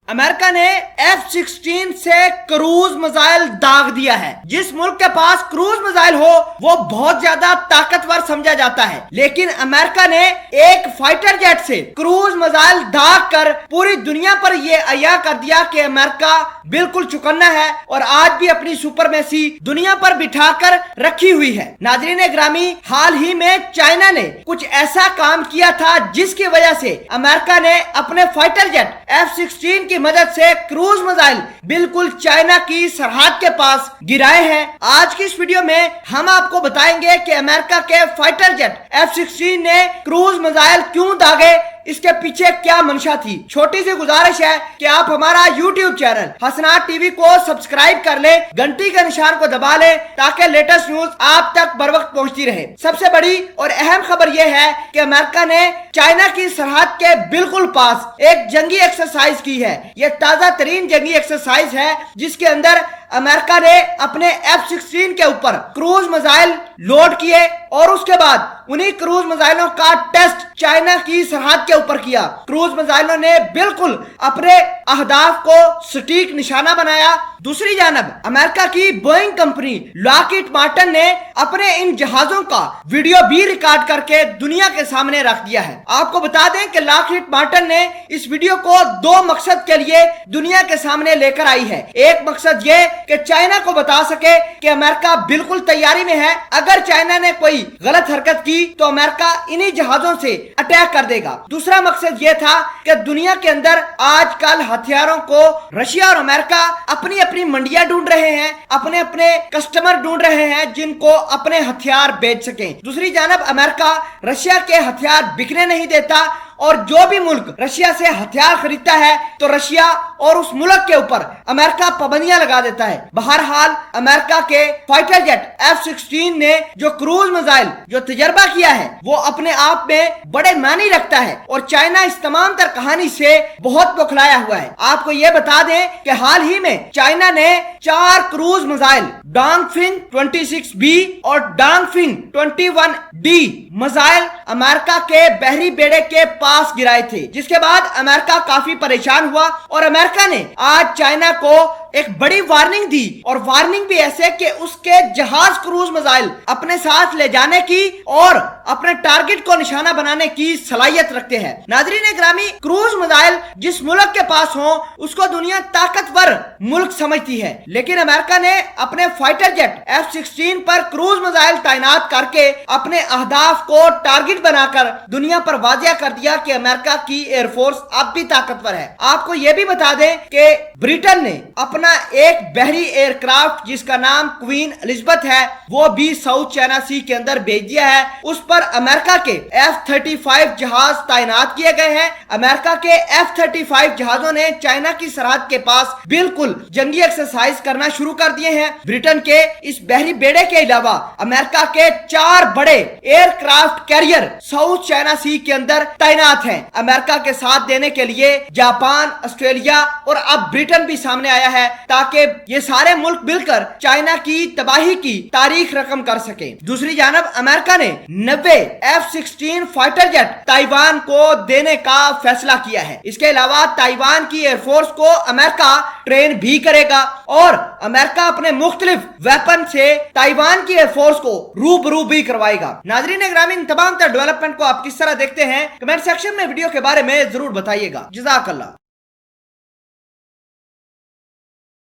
America ने F-16 से cruise missile दाग दिया है। जिस मुल्क के पास क्रूज मिसाइल हो वो बहुत ज्यादा ताकतवर समझा जाता है, लेकिन अमेरिका ने एक फाइटर जेट से क्रूज मिसाइल दाग कर पूरी दुनिया पर यह अया कर दिया कि अमेरिका बिल्कुल चौकन्ना है और आज भी अपनी सुपरमेसी दुनिया पर बिठाकर रखी हुई है। नाज़रीन ग्रामी, हाल ही में चाइना ने कुछ ऐसा काम किया था जिसकी वजह से अमेरिका ने अपने फाइटर जेट F-16 की मदद से क्रूज मिसाइल बिल्कुल चाइना की सरहद के पास गिराए हैं। आज की इस वीडियो में हम आपको बताएंगे कि अमेरिका के फाइटर जेट F-16 ने क्रूज मिसाइल क्यों दागे, इसके पीछे क्या मंशा थी। छोटी सी गुजारिश है कि आप हमारा YouTube चैनल हसनात टीवी को सब्सक्राइब कर ले, घंटी के निशान को दबा ले ताकि लेटेस्ट न्यूज आप तक बर वक्त पहुंचती रहे। सबसे बड़ी और अहम खबर यह है कि अमेरिका ने चाइना की सरहद के बिल्कुल पास एक जंगी एक्सरसाइज की है। यह ताजा तरीन जंगी एक्सरसाइज है जिसके अंदर अमेरिका ने अपने F-16 के ऊपर क्रूज मिसाइल लोड किए और उसके बाद उन्हीं क्रूज मिसाइलों का टेस्ट चाइना की सरहद के ऊपर किया। क्रूज मिसाइलों ने बिल्कुल अपने अहदाफ को सटीक निशाना बनाया। दूसरी जानब अमेरिका की बोइंग कंपनी लॉकहीड मार्टिन ने अपने इन जहाजों का वीडियो भी रिकॉर्ड करके दुनिया के सामने रख दिया है। आपको बता दें कि लॉकहीड मार्टिन ने इस वीडियो को दो मकसद के लिए दुनिया के सामने लेकर आई है। एक मकसद ये कि चाइना को बता सके कि अमेरिका बिल्कुल तैयारी में है, अगर चाइना ने कोई गलत हरकत की तो अमेरिका इन्हीं जहाजों से अटैक कर देगा। दूसरा मकसद यह था कि दुनिया के अंदर आजकल हथियारों को रशिया और अमेरिका अपनी अपनी मंडियां ढूंढ रहे हैं, अपने अपने कस्टमर ढूंढ रहे हैं जिनको अपने हथियार बेच सकें। दूसरी जानब अमेरिका रशिया के हथियार बिकने नहीं देता और जो भी मुल्क रशिया से हथियार खरीदता है तो रशिया और उस मुल्क के ऊपर अमेरिका पाबंदियां लगा देता है। बहरहाल अमेरिका के फाइटर जेट F-16 ने जो क्रूज मिसाइल जो तजर्बा किया है वो अपने आप में बड़े मानी रखता है और चाइना इस तमाम तर कहानी से बहुत बौखलाया हुआ है। आपको ये बता दें कि हाल ही में चाइना ने 4 क्रूज मिसाइल डोंगफिंग 26B और डोंगफिंग 21D मिसाइल अमेरिका के बहरी बेड़े के पास गिराए थे, जिसके बाद अमेरिका काफी परेशान हुआ और अमेरिका ने आज चाइना को एक बड़ी वार्निंग दी और वार्निंग भी ऐसे कि उसके जहाज क्रूज मिसाइल अपने साथ ले जाने की और अपने टारगेट को निशाना बनाने की सलाहियत रखते हैं। नाज़रीन ग्रामी, क्रूज मिसाइल जिस मुल्क के पास हो उसको दुनिया ताकतवर मुल्क समझती है, लेकिन अमेरिका ने अपने फाइटर जेट F-16 पर क्रूज मिसाइल तैनात करके अपने अहदाफ को टारगेट बनाकर दुनिया पर वाजिया कर दिया कि अमेरिका की एयरफोर्स अब भी ताकतवर है। आपको यह भी बता दें कि ब्रिटेन ने अपना एक बहरी एयरक्राफ्ट जिसका नाम क्वीन एलिजाबेथ है वो भी साउथ चाइना सी के अंदर भेज दिया है। उस पर अमेरिका के F-35 जहाज तैनात किए गए हैं। अमेरिका के F-35 जहाजों ने चाइना की सरहद के पास बिल्कुल जंगी एक्सरसाइज करना शुरू कर दिए हैं। ब्रिटेन के इस बहरी बेड़े के अलावा अमेरिका के 4 बड़े एयरक्राफ्ट कैरियर साउथ चाइना सी के अंदर तैनात हैं। अमेरिका के साथ देने के लिए जापान, ऑस्ट्रेलिया और अब ब्रिटेन भी सामने आया है ताकि ये सारे मुल्क मिलकर चाइना की तबाही की तारीख रकम कर सके। दूसरी जानब अमेरिका ने 90 F-16 फाइटर जेट ताइवान को देने का फैसला किया है। इसके अलावा ताइवान की एयरफोर्स को अमेरिका ट्रेन भी करेगा और अमेरिका अपने मुख्तलिफ वेपन से ताइवान की एयरफोर्स को रूबरू भी करवाएगा। नाज़रीन ग्रामीण, तमाम डेवलपमेंट को आप किस तरह देखते हैं कमेंट सेक्शन में वीडियो के बारे में जरूर बताइएगा। जज़ाकल्लाह।